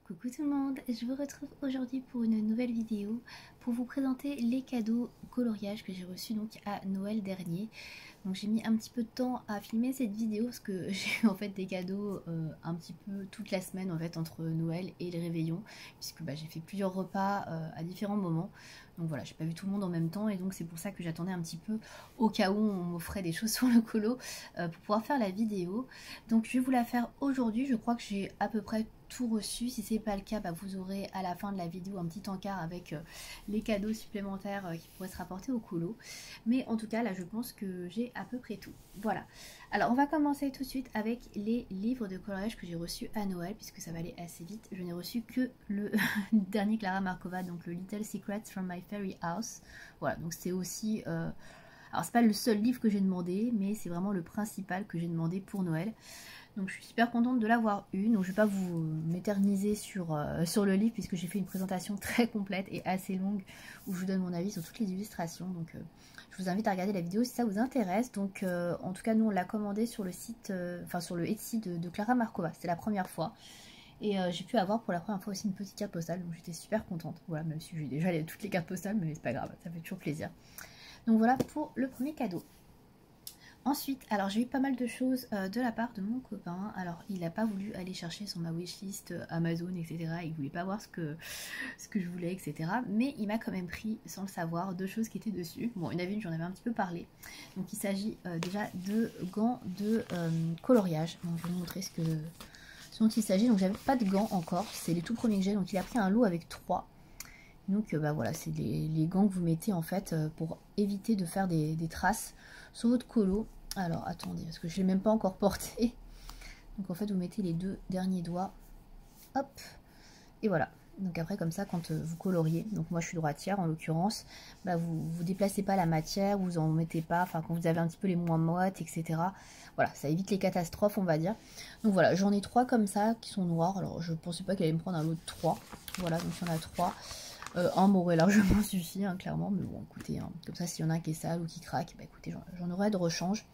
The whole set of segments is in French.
Coucou tout le monde, je vous retrouve aujourd'hui pour une nouvelle vidéo pour vous présenter les cadeaux coloriage que j'ai reçus donc à Noël dernier. Donc j'ai mis un petit peu de temps à filmer cette vidéo parce que j'ai eu en fait des cadeaux un petit peu toute la semaine en fait entre Noël et le réveillon, puisque j'ai fait plusieurs repas à différents moments. Donc voilà, j'ai pas vu tout le monde en même temps et donc c'est pour ça que j'attendais un petit peu au cas où on m'offrait des choses sur le colo pour pouvoir faire la vidéo. Donc je vais vous la faire aujourd'hui, je crois que j'ai à peu près tout reçu. Si c'est pas le cas, vous aurez à la fin de la vidéo un petit encart avec les cadeaux supplémentaires qui pourraient se rapporter au colo. Mais en tout cas là je pense que j'ai à peu près tout. Voilà. Alors on va commencer tout de suite avec les livres de coloriage que j'ai reçus à Noël, puisque ça va aller assez vite. Je n'ai reçu que le dernier Clara Markova, donc le Little Secrets from My Fairy House. Voilà, donc c'est aussi... alors c'est pas le seul livre que j'ai demandé, mais c'est vraiment le principal que j'ai demandé pour Noël. Donc je suis super contente de l'avoir eu. Donc je vais pas vous m'éterniser sur le livre, puisque j'ai fait une présentation très complète et assez longue où je vous donne mon avis sur toutes les illustrations. Donc je vous invite à regarder la vidéo si ça vous intéresse. Donc en tout cas nous on l'a commandé sur le site, sur le Etsy de Clara Markova. C'est la première fois. Et j'ai pu avoir pour la première fois aussi une petite carte postale. Donc j'étais super contente. Voilà, même si j'ai déjà toutes les cartes postales, mais c'est pas grave, ça fait toujours plaisir. Donc voilà pour le premier cadeau. Ensuite, alors j'ai eu pas mal de choses de la part de mon copain. Alors il n'a pas voulu aller chercher sur ma wishlist Amazon, etc. Il voulait pas voir ce que je voulais, etc. Mais il m'a quand même pris, sans le savoir, deux choses qui étaient dessus. Bon, une à une, j'en avais un petit peu parlé. Donc il s'agit déjà de gants de coloriage. Donc je vais vous montrer ce dont il s'agit. Donc j'avais pas de gants encore, c'est les tout premiers que j'ai. Donc il a pris un lot avec 3. Donc voilà, c'est les gants que vous mettez en fait pour éviter de faire des traces sur votre colo. Alors attendez, parce que je ne l'ai même pas encore porté. Donc en fait vous mettez les 2 derniers doigts. Hop. Et voilà. Donc après comme ça quand vous coloriez, donc moi je suis droitière en l'occurrence, vous déplacez pas la matière, vous en mettez pas, enfin quand vous avez un petit peu les moins moites, etc. Voilà, ça évite les catastrophes on va dire. Donc voilà, j'en ai 3 comme ça qui sont noirs. Alors je pensais pas qu'elle allait me prendre un lot de 3. Voilà, donc il y en a 3. Un m'aurait largement suffi, hein, clairement, mais bon, écoutez, hein, comme ça, s'il y en a un qui est sale ou qui craque, écoutez, j'en aurai de rechange.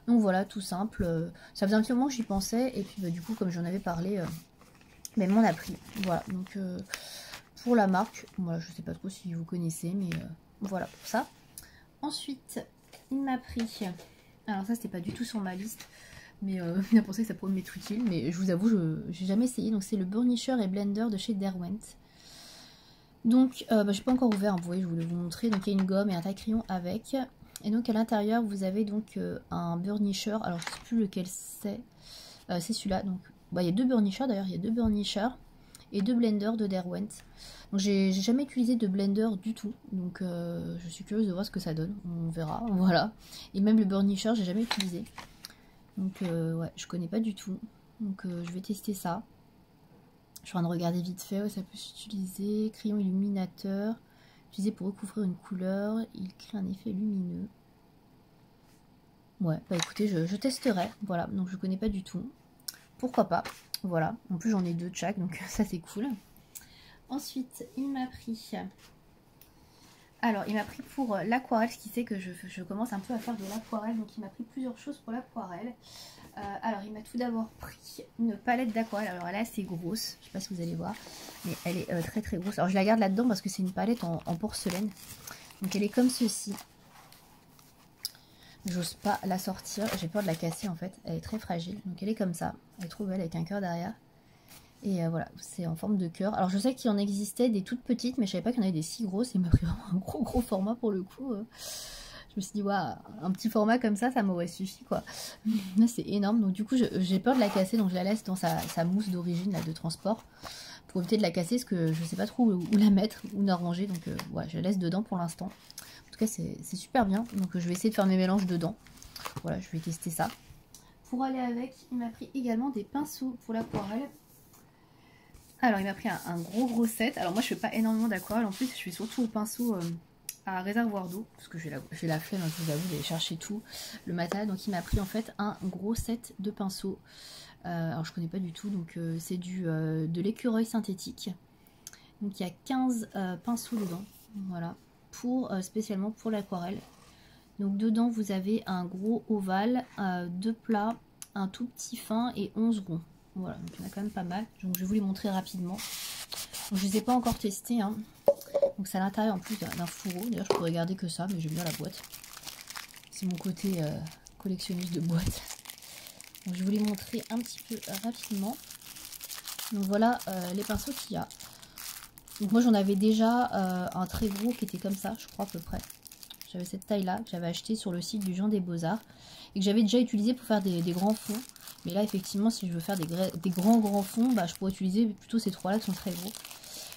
Donc voilà, tout simple. Ça faisait un petit moment que j'y pensais, et puis du coup, comme j'en avais parlé, m'en a pris. Voilà, donc pour la marque, voilà, je sais pas trop si vous connaissez, mais voilà pour ça. Ensuite, il m'a pris, alors ça, c'était pas du tout sur ma liste, mais bien pensé que ça pourrait m'être utile, mais je vous avoue, j'ai jamais essayé. Donc c'est le Burnisher et Blender de chez Derwent. Donc, j'ai pas encore ouvert, vous voyez, je voulais vous montrer. Donc, il y a une gomme et un taille-crayon avec. Et donc, à l'intérieur, vous avez donc un burnisher. Alors, je sais plus lequel c'est. C'est celui-là. Donc, il y a 2 burnishers d'ailleurs. Il y a 2 burnishers et 2 blenders de Derwent. Donc, j'ai jamais utilisé de blender du tout. Donc, je suis curieuse de voir ce que ça donne. On verra. Voilà. Et même le burnisher, j'ai jamais utilisé. Donc, ouais, je connais pas du tout. Donc, je vais tester ça. Je suis en train de regarder vite fait, ouais, ça peut s'utiliser. Crayon illuminateur, utilisé pour recouvrir une couleur, il crée un effet lumineux. Ouais, écoutez, je testerai, voilà, donc je connais pas du tout. Pourquoi pas, voilà. En plus j'en ai 2 de chaque, donc ça c'est cool. Ensuite, il m'a pris... Alors, il m'a pris pour l'aquarelle, ce qui fait que je commence un peu à faire de l'aquarelle, donc il m'a pris plusieurs choses pour l'aquarelle. Alors il m'a tout d'abord pris une palette d'aquarelle. Alors elle est assez grosse, je sais pas si vous allez voir, mais elle est très très grosse. Alors je la garde là-dedans parce que c'est une palette en porcelaine. Donc elle est comme ceci. J'ose pas la sortir, j'ai peur de la casser en fait. Elle est très fragile, donc elle est comme ça. Elle est trop belle avec un cœur derrière. Et voilà, c'est en forme de cœur. Alors je sais qu'il en existait des toutes petites, mais je savais pas qu'il y en avait des si grosses. Il m'a pris vraiment un gros format pour le coup. Je me suis dit, waouh, un petit format comme ça m'aurait suffi quoi. Là c'est énorme, donc du coup j'ai peur de la casser, donc je la laisse dans sa mousse d'origine là de transport pour éviter de la casser, parce que je sais pas trop où la mettre, où la ranger, donc ouais, je la laisse dedans pour l'instant. En tout cas c'est super bien, donc je vais essayer de faire mes mélanges dedans. Voilà, je vais tester ça. Pour aller avec, il m'a pris également des pinceaux pour l'aquarelle. Alors il m'a pris un gros set. Alors moi je fais pas énormément d'aquarelle, en plus je fais surtout au pinceau à réservoir d'eau, parce que j'ai la flemme, je vous avoue, d'aller chercher tout le matin. Donc il m'a pris en fait un gros set de pinceaux. Alors je connais pas du tout, donc c'est de l'écureuil synthétique. Donc il y a 15 pinceaux dedans, voilà, spécialement pour l'aquarelle. Donc dedans vous avez un gros ovale, 2 plats, un tout petit fin et 11 ronds. Voilà, donc il y en a quand même pas mal. Donc je vais vous les montrer rapidement. Donc, je ne les ai pas encore testés. Hein. Donc c'est à l'intérieur en plus d'un fourreau. D'ailleurs je pourrais garder que ça, mais j'aime bien la boîte. C'est mon côté collectionniste de boîtes. Donc je vais vous les montrer un petit peu rapidement. Donc voilà les pinceaux qu'il y a. Donc moi j'en avais déjà un très gros qui était comme ça, je crois à peu près. J'avais cette taille là que j'avais acheté sur le site du Jean des Beaux-Arts et que j'avais déjà utilisé pour faire des grands fonds. Mais là effectivement si je veux faire des grands fonds, bah, je pourrais utiliser plutôt ces trois là qui sont très gros.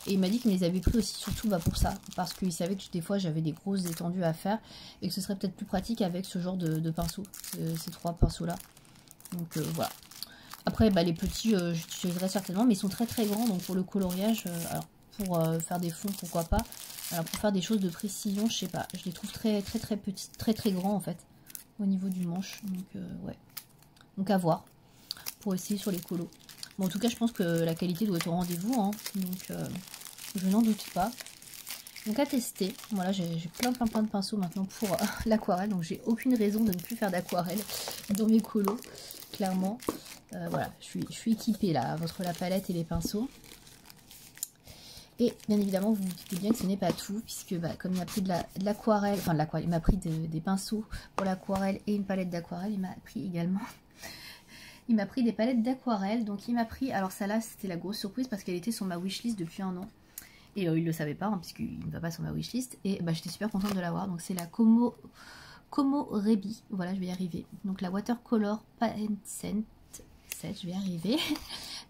Et il m'a dit qu'il me les avait pris aussi surtout pour ça, parce qu'il savait que des fois j'avais des grosses étendues à faire et que ce serait peut-être plus pratique avec ce genre de pinceau, ces trois pinceaux là. Donc voilà. Après bah, les petits j'utiliserai certainement, mais ils sont très très grands, donc pour le coloriage, alors pour faire des fonds pourquoi pas, alors pour faire des choses de précision je sais pas, je les trouve très petits, très grands en fait, au niveau du manche, donc ouais. Donc à voir, pour essayer sur les colos. Bon, en tout cas je pense que la qualité doit être au rendez-vous, hein, donc je n'en doute pas. Donc à tester, voilà j'ai plein de pinceaux maintenant pour l'aquarelle, donc j'ai aucune raison de ne plus faire d'aquarelle dans mes colos, clairement. Voilà, je suis équipée là, entre la palette et les pinceaux. Et bien évidemment, vous vous doutez bien que ce n'est pas tout, puisque bah, comme il m'a pris de l'aquarelle, enfin de l'aquarelle, il m'a pris des pinceaux pour l'aquarelle et une palette d'aquarelle, il m'a pris également, il m'a pris des palettes d'aquarelle, donc il m'a pris, alors ça là c'était la grosse surprise parce qu'elle était sur ma wishlist depuis un an, et il ne le savait pas, hein, puisqu'il ne va pas sur ma wishlist, et bah, j'étais super contente de l'avoir, donc c'est la Como Rebi, voilà je vais y arriver, donc la Watercolor Paint Scent, je vais y arriver.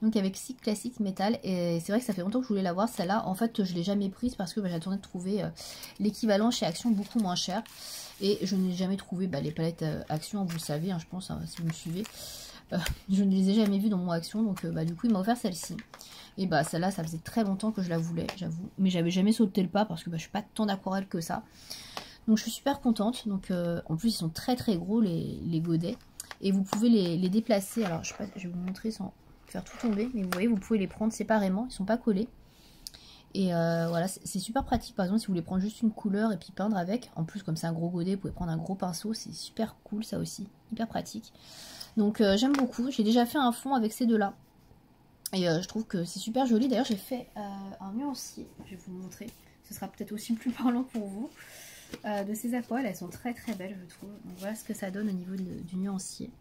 Donc avec Cyc Classic Metal, et c'est vrai que ça fait longtemps que je voulais l'avoir celle-là. En fait je l'ai jamais prise parce que bah, j'attendais de trouver l'équivalent chez Action beaucoup moins cher. Et je n'ai jamais trouvé les palettes Action, vous le savez, hein, je pense, hein, si vous me suivez. Je ne les ai jamais vues dans mon Action, donc du coup il m'a offert celle-ci. Et bah celle-là ça faisait très longtemps que je la voulais, j'avoue. Mais j'avais jamais sauté le pas parce que je suis pas tant d'aquarelle que ça. Donc je suis super contente. Donc en plus ils sont très gros les godets. Et vous pouvez les déplacer. Alors je sais pas, je vais vous montrer sans faire tout tomber, mais vous voyez vous pouvez les prendre séparément, ils sont pas collés. Et voilà, c'est super pratique. Par exemple si vous voulez prendre juste une couleur et puis peindre avec, en plus comme c'est un gros godet, vous pouvez prendre un gros pinceau, c'est super cool ça aussi, hyper pratique. Donc j'aime beaucoup, j'ai déjà fait un fond avec ces deux là. Et je trouve que c'est super joli. D'ailleurs j'ai fait un nuancier, je vais vous le montrer, ce sera peut-être aussi plus parlant pour vous. De ces aquarelles, elles sont très belles je trouve. Donc voilà ce que ça donne au niveau du nuancier.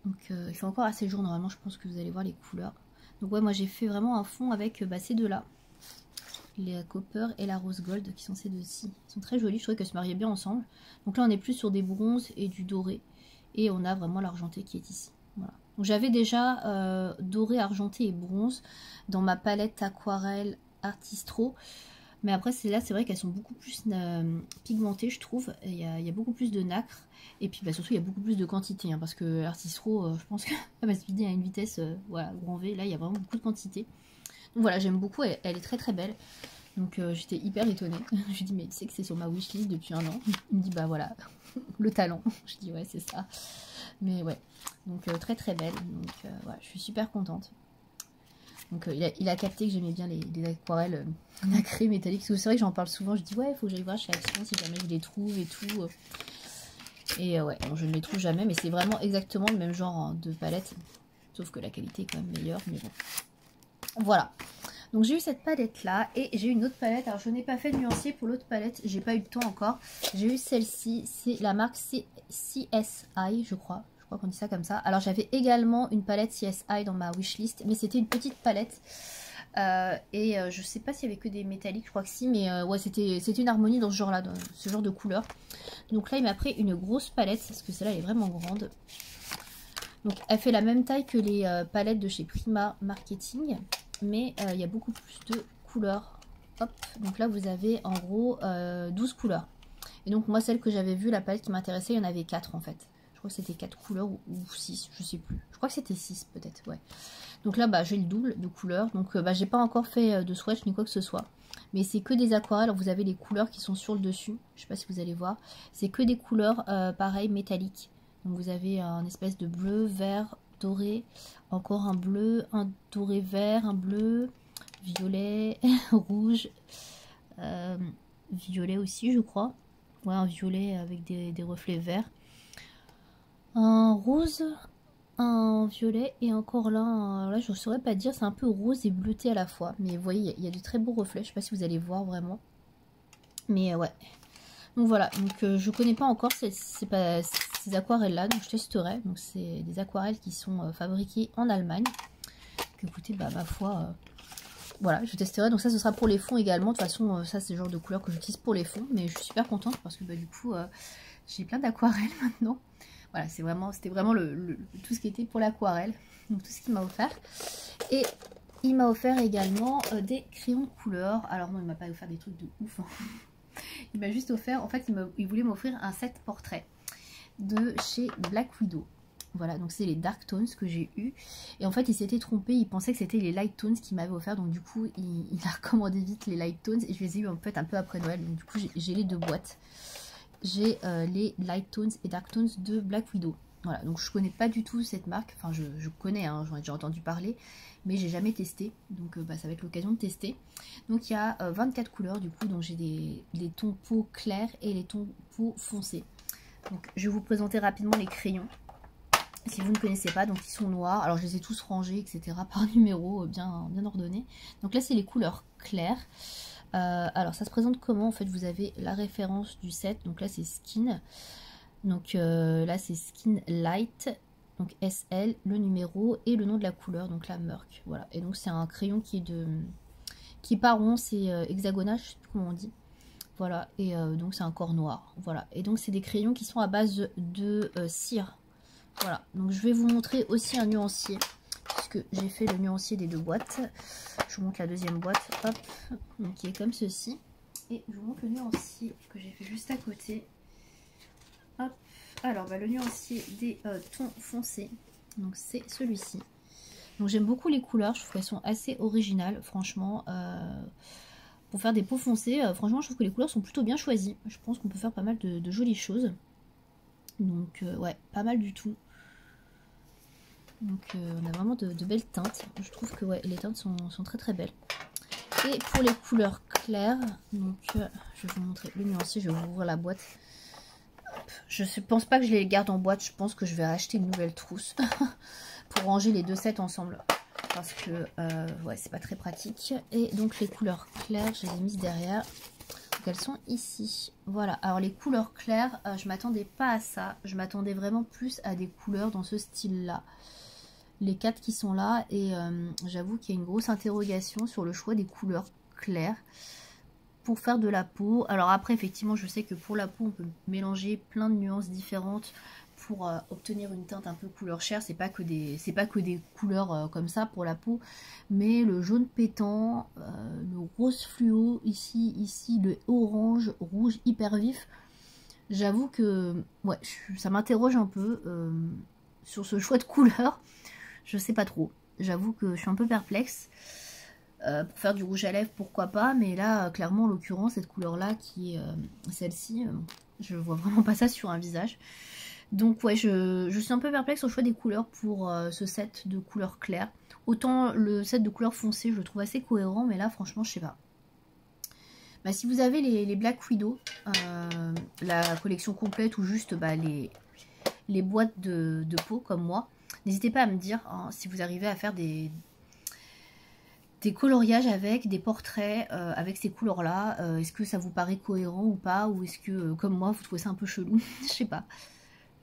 Donc il fait encore assez jour normalement, je pense que vous allez voir les couleurs. Donc ouais, moi j'ai fait vraiment un fond avec ces deux là, les copper et la rose gold, qui sont ces deux-ci. Ils sont très jolis, je trouvais qu'elles se mariaient bien ensemble. Donc là on est plus sur des bronzes et du doré, et on a vraiment l'argenté qui est ici. Voilà. Donc j'avais déjà doré, argenté et bronze dans ma palette aquarelle Artistro. Mais après, celles-là, c'est vrai qu'elles sont beaucoup plus pigmentées, je trouve. Il y a beaucoup plus de nacre. Et puis, surtout, il y a beaucoup plus de quantité. Hein, parce que Artistro, je pense qu'elle va se vider à une vitesse, voilà, grand V. Là, il y a vraiment beaucoup de quantité. Donc voilà, j'aime beaucoup. Elle est très belle. Donc, j'étais hyper étonnée. Je lui dis, mais tu sais que c'est sur ma wishlist depuis un an. Il me dit, bah voilà, le talent. Je dis, ouais, c'est ça. Mais ouais, donc très belle. Donc, voilà, je suis super contente. Donc il a capté que j'aimais bien les aquarelles nacrées métalliques. C'est vrai que j'en parle souvent, je dis ouais, il faut que j'aille voir chez Action si jamais je les trouve et tout. Et ouais, bon, je ne les trouve jamais, mais c'est vraiment exactement le même genre de palette. Sauf que la qualité est quand même meilleure, mais bon. Voilà. Donc j'ai eu cette palette là, et j'ai eu une autre palette. Alors je n'ai pas fait de nuancier pour l'autre palette, j'ai pas eu de temps encore. J'ai eu celle-ci, c'est la marque CSI, je crois. Je crois qu'on dit ça comme ça. Alors j'avais également une palette CSI dans ma wishlist, mais c'était une petite palette. Je sais pas s'il y avait que des métalliques, je crois que si, mais ouais, c'était une harmonie dans ce genre là, dans ce genre de couleur. Donc là il m'a pris une grosse palette, parce que celle-là est vraiment grande. Donc elle fait la même taille que les palettes de chez Prima Marketing, mais il y a beaucoup plus de couleurs. Hop, donc là vous avez en gros 12 couleurs. Et donc moi celle que j'avais vue, la palette qui m'intéressait, il y en avait 4 en fait. Je crois que c'était 4 couleurs ou 6, je sais plus. Je crois que c'était 6 peut-être, ouais. Donc là j'ai le double de couleurs. Donc j'ai pas encore fait de swatch ni quoi que ce soit. Mais c'est que des aquarelles, vous avez les couleurs qui sont sur le dessus. Je sais pas si vous allez voir. C'est que des couleurs pareil métalliques. Donc vous avez un espèce de bleu, vert, doré, encore un bleu, un doré vert, un bleu, violet, rouge, violet aussi je crois. Ouais, un violet avec des reflets verts. Un rose, un violet et encore là, je ne saurais pas dire, c'est un peu rose et bleuté à la fois. Mais vous voyez, il y a de très beaux reflets, je ne sais pas si vous allez voir vraiment. Mais ouais. Donc voilà, donc je connais pas encore ces aquarelles là, donc je testerai. Donc c'est des aquarelles qui sont fabriquées en Allemagne. Que écoutez, bah ma foi, voilà, je testerai. Donc ça, ce sera pour les fonds également. De toute façon, ça c'est le genre de couleur que j'utilise pour les fonds. Mais je suis super contente parce que bah, du coup, j'ai plein d'aquarelles maintenant. Voilà, c'était vraiment tout ce qui était pour l'aquarelle. Donc tout ce qu'il m'a offert. Et il m'a offert également des crayons de couleur. Alors non, il m'a pas offert des trucs de ouf. Hein. Il m'a juste offert, en fait, il voulait m'offrir un set portrait de chez Black Widow. Voilà, donc c'est les Dark Tones que j'ai eu. Et en fait, il s'était trompé, il pensait que c'était les Light Tones qu'il m'avait offert. Donc du coup, il a recommandé vite les Light Tones. Et je les ai eu en fait un peu après Noël. Donc du coup, j'ai les deux boîtes. J'ai les Light Tones et Dark Tones de Black Widow. Voilà, donc je connais pas du tout cette marque. Enfin, je connais, hein, j'en ai déjà entendu parler. Mais j'ai jamais testé. Donc bah, ça va être l'occasion de tester. Donc il y a 24 couleurs du coup. Donc j'ai les tons peau clairs et les tons peau foncés. Donc je vais vous présenter rapidement les crayons. Si vous ne connaissez pas, donc ils sont noirs. Alors je les ai tous rangés, etc. par numéro, bien ordonnés. Donc là c'est les couleurs claires. Alors ça se présente comment? En fait vous avez la référence du set. Donc là c'est Skin. Donc là c'est Skin Light. Donc SL, le numéro et le nom de la couleur. Donc la Murk. Voilà. Et donc c'est un crayon qui est pas rond, c'est hexagonal, je sais plus comment on dit. Voilà. Et donc c'est un corps noir. Voilà. Et donc c'est des crayons qui sont à base de cire. Voilà, donc je vais vous montrer aussi un nuancier, puisque j'ai fait le nuancier des deux boîtes. Je vous montre la deuxième boîte, hop, donc qui est comme ceci. Et je vous montre le nuancier que j'ai fait juste à côté. Hop, alors bah, le nuancier des tons foncés, donc c'est celui-ci. Donc j'aime beaucoup les couleurs, je trouve qu'elles sont assez originales, franchement. Pour faire des peaux foncées, franchement je trouve que les couleurs sont plutôt bien choisies. Je pense qu'on peut faire pas mal de jolies choses. Donc ouais, pas mal du tout. Donc on a vraiment de belles teintes. Je trouve que ouais, les teintes sont très très belles. Et pour les couleurs claires, donc je vais vous montrer le nuancier, je vais vous ouvrir la boîte. Hop, je ne pense pas que je les garde en boîte, je pense que je vais acheter une nouvelle trousse pour ranger les deux sets ensemble. Parce que ouais, c'est pas très pratique. Et donc les couleurs claires, je les ai mises derrière. Donc elles sont ici. Voilà, alors les couleurs claires, je m'attendais pas à ça. Je m'attendais vraiment plus à des couleurs dans ce style-là. Les 4 qui sont là et j'avoue qu'il y a une grosse interrogation sur le choix des couleurs claires pour faire de la peau. Alors après effectivement je sais que pour la peau on peut mélanger plein de nuances différentes pour obtenir une teinte un peu couleur chair. C'est pas que des couleurs comme ça pour la peau, mais le jaune pétant, le rose fluo ici le orange rouge hyper vif, j'avoue que ouais, ça m'interroge un peu sur ce choix de couleurs. Je sais pas trop. J'avoue que je suis un peu perplexe. Pour faire du rouge à lèvres, pourquoi pas. Mais là, clairement, en l'occurrence, cette couleur-là, qui est celle-ci, je vois vraiment pas ça sur un visage. Donc ouais, je suis un peu perplexe au choix des couleurs pour ce set de couleurs claires. Autant le set de couleurs foncées, je le trouve assez cohérent. Mais là, franchement, je sais pas. Bah, si vous avez les Black Widow, la collection complète ou juste bah, les boîtes de peau comme moi, n'hésitez pas à me dire hein, si vous arrivez à faire des coloriages avec des portraits avec ces couleurs là. Est-ce que ça vous paraît cohérent ou pas, ou est-ce que comme moi vous trouvez ça un peu chelou? Je sais pas,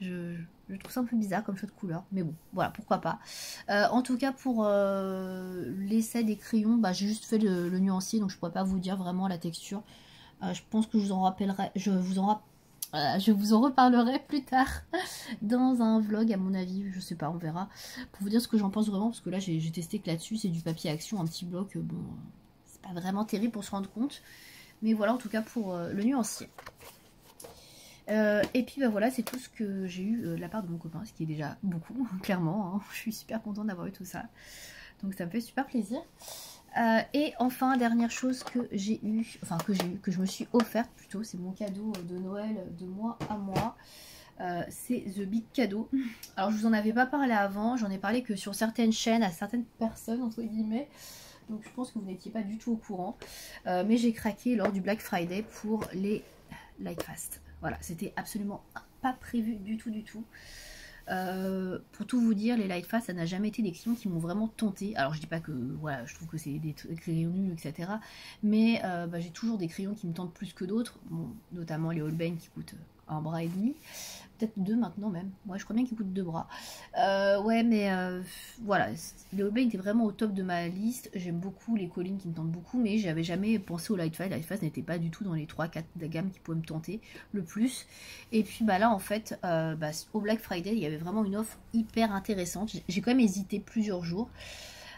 je trouve ça un peu bizarre comme choix de couleur, mais bon voilà, pourquoi pas. En tout cas pour l'essai des crayons, bah, j'ai juste fait le nuancier, donc je pourrais pas vous dire vraiment la texture. Je pense que je vous en rappellerai, je vous en reparlerai plus tard dans un vlog à mon avis, je sais pas, on verra, pour vous dire ce que j'en pense vraiment, parce que là j'ai testé que là-dessus, c'est du papier action, un petit bloc, bon, c'est pas vraiment terrible pour se rendre compte, mais voilà en tout cas pour le nuancier. Et puis bah voilà, c'est tout ce que j'ai eu de la part de mon copain, ce qui est déjà beaucoup, clairement, hein. Je suis super contente d'avoir eu tout ça, donc ça me fait super plaisir. Et enfin, dernière chose que j'ai eu, enfin que je me suis offerte plutôt, c'est mon cadeau de Noël de moi à moi. C'est The Big Cadeau. Alors je vous en avais pas parlé avant, j'en ai parlé que sur certaines chaînes, à certaines personnes entre guillemets. Donc je pense que vous n'étiez pas du tout au courant. Mais j'ai craqué lors du Black Friday pour les Lightfast. Voilà, c'était absolument pas prévu du tout. Pour tout vous dire, les Lightfast, ça n'a jamais été des crayons qui m'ont vraiment tenté. Alors je dis pas que voilà, je trouve que c'est des crayons nuls, etc. Mais j'ai toujours des crayons qui me tentent plus que d'autres, bon, notamment les Holbein qui coûtent un bras et demi, peut-être deux maintenant même. Ouais, je crois bien qu'ils coûtent deux bras. Ouais, mais voilà, les Holbein étaient vraiment au top de ma liste. J'aime beaucoup les Collines qui me tentent beaucoup, mais j'avais jamais pensé au Lightfast. Lightfast n'était pas du tout dans les 3-4 de gamme qui pouvaient me tenter le plus. Et puis bah là en fait, au Black Friday, il y avait vraiment une offre hyper intéressante. J'ai quand même hésité plusieurs jours.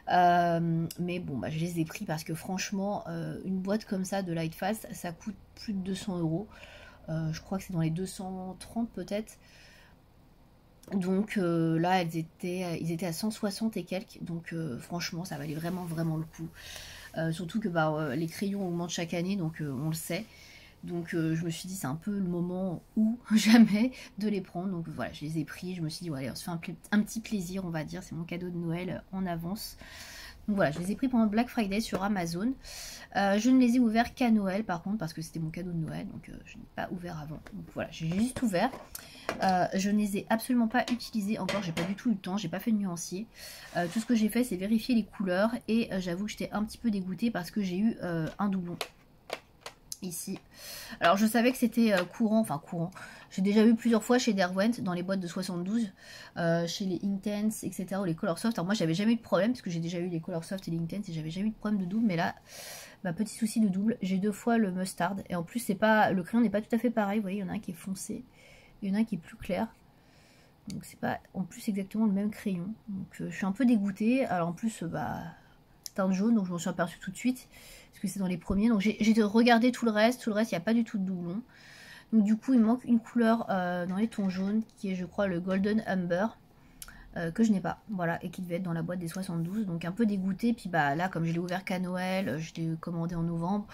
Mais bon, je les ai pris parce que franchement, une boîte comme ça de Lightfast, ça coûte plus de 200 euros. Je crois que c'est dans les 230 peut-être. Donc là, ils étaient à 160 et quelques. Donc franchement, ça valait vraiment, vraiment le coup. Surtout que les crayons augmentent chaque année, donc on le sait. Donc je me suis dit, c'est un peu le moment ou jamais de les prendre. Donc voilà, je les ai pris. Je me suis dit, ouais, allez, on se fait un petit plaisir, on va dire. C'est mon cadeau de Noël en avance. Donc voilà, je les ai pris pendant Black Friday sur Amazon. Je ne les ai ouverts qu'à Noël par contre parce que c'était mon cadeau de Noël, donc je n'ai pas ouvert avant. Donc voilà, j'ai juste ouvert. Je ne les ai absolument pas utilisés encore, j'ai pas du tout eu le temps, j'ai pas fait de nuancier. Tout ce que j'ai fait c'est vérifier les couleurs et j'avoue que j'étais un petit peu dégoûtée parce que j'ai eu un doublon ici. Alors je savais que c'était courant, j'ai déjà eu plusieurs fois chez Derwent dans les boîtes de 72, chez les Inktense, etc. ou les Colorsoft. Alors moi j'avais jamais eu de problème parce que j'ai déjà eu les Colorsoft et les Inktense et j'avais jamais eu de problème de double, mais là, petit souci de double, j'ai deux fois le mustard et en plus le crayon n'est pas tout à fait pareil, vous voyez, il y en a un qui est foncé, il y en a un qui est plus clair. Donc c'est pas en plus exactement le même crayon. Donc je suis un peu dégoûtée. Alors en plus, teinte jaune, donc je m'en suis aperçue tout de suite parce que c'est dans les premiers. Donc j'ai regardé tout le reste, il n'y a pas du tout de doublon. Donc du coup il manque une couleur dans les tons jaunes qui est je crois le Golden Amber que je n'ai pas, voilà, et qui devait être dans la boîte des 72. Donc un peu dégoûté. Puis là comme je l'ai ouvert qu'à Noël, je l'ai commandé en novembre.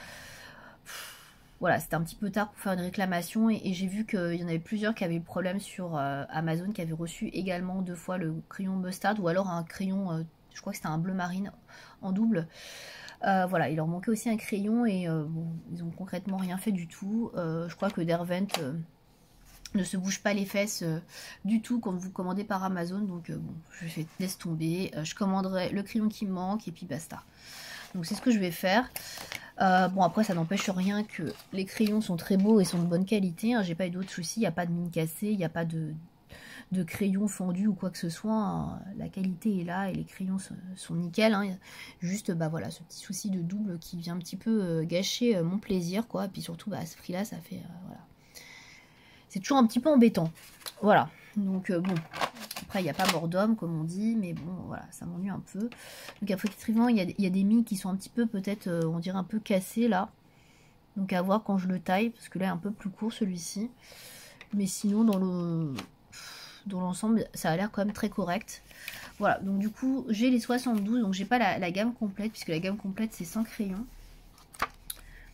Voilà, c'était un petit peu tard pour faire une réclamation et j'ai vu qu'il y en avait plusieurs qui avaient eu problème sur Amazon, qui avaient reçu également deux fois le crayon mustard ou alors un crayon, je crois que c'était un bleu marine en double. Voilà, il leur manquait aussi un crayon et bon, ils ont concrètement rien fait du tout. Je crois que Derwent ne se bouge pas les fesses du tout quand vous commandez par Amazon. Donc bon, je laisse tomber. Je commanderai le crayon qui me manque et puis basta. Donc c'est ce que je vais faire. Bon après ça n'empêche rien que les crayons sont très beaux et sont de bonne qualité. Hein. J'ai pas eu d'autres soucis, il n'y a pas de mine cassée, il n'y a pas de crayon fendu ou quoi que ce soit. Hein. La qualité est là et les crayons sont nickel. Hein. Juste voilà, ce petit souci de double qui vient un petit peu gâcher mon plaisir quoi. Et puis surtout à ce prix là ça fait voilà. C'est toujours un petit peu embêtant. Voilà. Donc bon. Après, il n'y a pas mort d'homme, comme on dit, mais bon, voilà, ça m'ennuie un peu. Donc, effectivement, il y a des mines qui sont un petit peu, peut-être, on dirait un peu cassées, là. Donc, à voir quand je le taille, parce que là, il est un peu plus court, celui-ci. Mais sinon, dans l'ensemble, ça a l'air quand même très correct. Voilà, donc du coup, j'ai les 72, donc j'ai pas la gamme complète, puisque la gamme complète, c'est 100 crayons.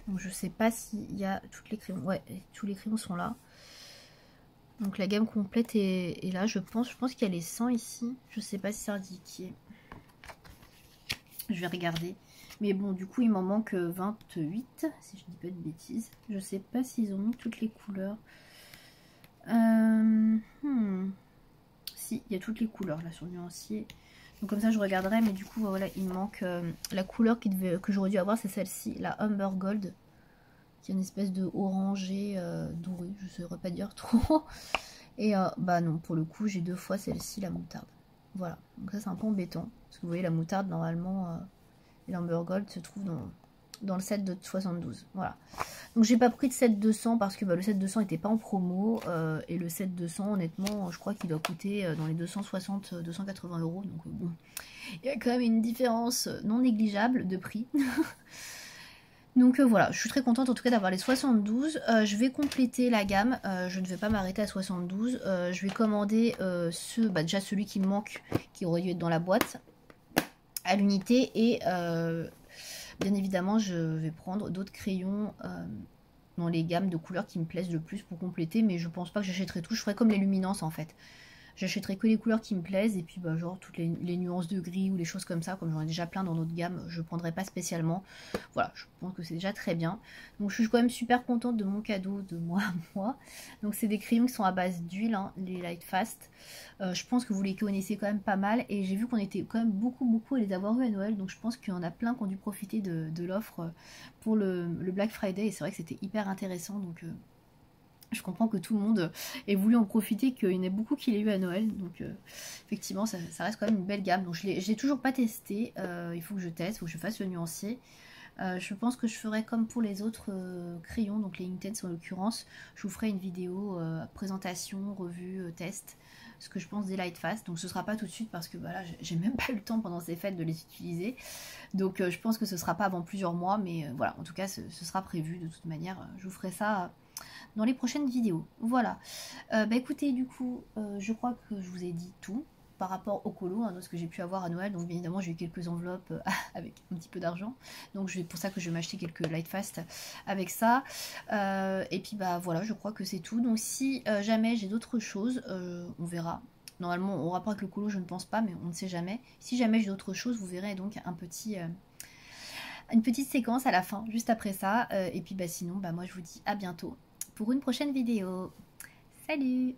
Donc, je sais pas s'il y a toutes les crayons. Ouais, tous les crayons sont là. Donc la gamme complète est là, je pense qu'il y a les 100 ici. Je sais pas si c'est indiqué. Je vais regarder. Mais bon, du coup, il m'en manque 28, si je dis pas de bêtises. Je sais pas s'ils ont mis toutes les couleurs. Si, il y a toutes les couleurs là sur le nuancier. Donc comme ça, je regarderai. Mais du coup, voilà, il manque la couleur que j'aurais dû avoir, c'est celle-ci, la Humber Gold. Qui est une espèce de orangé doré, je ne saurais pas dire trop. Et non, pour le coup, j'ai deux fois celle-ci, la moutarde. Voilà, donc ça c'est un peu embêtant. Parce que vous voyez, la moutarde, normalement, et l'Amber Gold se trouve dans le set de 72. Voilà. Donc j'ai pas pris de set 200 parce que le set 200 n'était pas en promo. Et le set 200, honnêtement, je crois qu'il doit coûter dans les 260-280 euros. Donc bon, il y a quand même une différence non négligeable de prix. Donc voilà, je suis très contente en tout cas d'avoir les 72. Je vais compléter la gamme, je ne vais pas m'arrêter à 72. Je vais commander déjà celui qui me manque, qui aurait dû être dans la boîte, à l'unité. Et bien évidemment, je vais prendre d'autres crayons dans les gammes de couleurs qui me plaisent le plus pour compléter. Mais je pense pas que j'achèterai tout, je ferai comme les luminances en fait. j'achèterai que les couleurs qui me plaisent, et puis bah, genre toutes les nuances de gris ou les choses comme ça, comme j'en ai déjà plein dans notre gamme, je ne prendrai pas spécialement. Voilà, je pense que c'est déjà très bien. Donc je suis quand même super contente de mon cadeau de moi à moi. Donc c'est des crayons qui sont à base d'huile, hein, les Lightfast. Je pense que vous les connaissez quand même pas mal, et j'ai vu qu'on était quand même beaucoup à les avoir eu à Noël, donc je pense qu'il y en a plein qui ont dû profiter de l'offre pour le Black Friday, et c'est vrai que c'était hyper intéressant, donc je comprends que tout le monde ait voulu en profiter, qu'il y en ait beaucoup qui l'aient eu à Noël, donc effectivement ça reste quand même une belle gamme. Donc je l'ai toujours pas testé, il faut que je teste, il faut que je fasse le nuancier. Je pense que je ferai comme pour les autres crayons, donc les Intense en l'occurrence, je vous ferai une vidéo présentation, revue, test, ce que je pense des Lightfast. Donc ce sera pas tout de suite parce que voilà, j'ai même pas eu le temps pendant ces fêtes de les utiliser, donc je pense que ce sera pas avant plusieurs mois, mais voilà, en tout cas ce sera prévu de toute manière. Je vous ferai ça dans les prochaines vidéos. Voilà. Bah écoutez, du coup, je crois que je vous ai dit tout par rapport au colo, hein, de ce que j'ai pu avoir à Noël. Donc bien évidemment, j'ai eu quelques enveloppes avec un petit peu d'argent. Donc c'est pour ça que je vais m'acheter quelques Lightfast avec ça. Et puis bah voilà, je crois que c'est tout. Donc si jamais j'ai d'autres choses, on verra. Normalement, au rapport avec le colo, je ne pense pas, mais on ne sait jamais. Si jamais j'ai d'autres choses, vous verrez donc une petite séquence à la fin, juste après ça. Et puis bah sinon, bah moi je vous dis à bientôt pour une prochaine vidéo. Salut!